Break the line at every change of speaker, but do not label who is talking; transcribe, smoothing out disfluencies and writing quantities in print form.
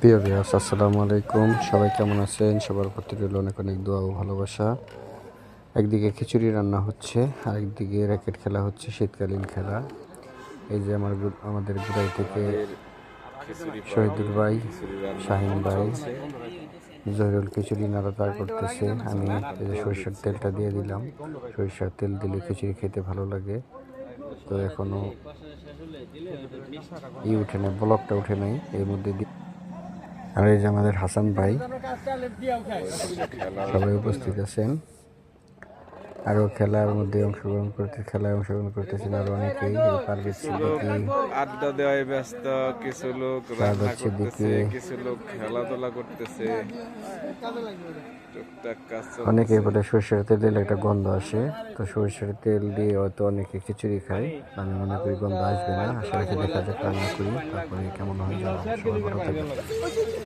প্রিয় ভিউয়ার্স, আসসালামু আলাইকুম। সবাই কেমন আছেন? সবার প্রতি রইল অনেক অনেক দোয়া ও ভালোবাসা। একদিকে খিচুড়ি রান্না হচ্ছে, আরেকদিকে র্যাকেট খেলা হচ্ছে, শীতকালীন খেলা। এই যে আমাদের গোড়াই থেকে শহীদুল ভাই, শাহিন ভাই, জহিরুল খিচুড়ি নাড়াচাড়া করতেছে। আমি এই যে সরিষার তেলটা দিয়ে দিলাম। সরিষার তেল দিলে খিচুড়ি খেতে ভালো লাগে। তো এখনো উঠে নাই, ব্লকটা উঠে নাই, এর মধ্যে আর এই যে আমাদের হাসান ভাই, সবাই উপস্থিত আছেন। আরো খেলায় অংশগ্রহণ করতেছেন আরো অনেকেই। পারভেজ সিদ্দিকী,
আড্ডা দেওয়ায় ব্যস্ত, কিছু লোক রান্না
শাহাদাত
করতেছে,
সিদ্দিকী,
কিছু লোক খেলাধুলা করতেছে, টুকটাক কাজ
অনেকেই
চলতেছে।
বলে সরিষার তেল দিলে একটা গন্ধ আসে। তো সরিষার তেল দিয়ে হয়তো অনেকে খিচুড়ি খায়। আমি মনে করি গন্ধ আসবে না। আশা রাখি দেখা যাক, রান্না করি, তারপরে কেমন হয় জানাবো। সবাই ভালো থাকবেন।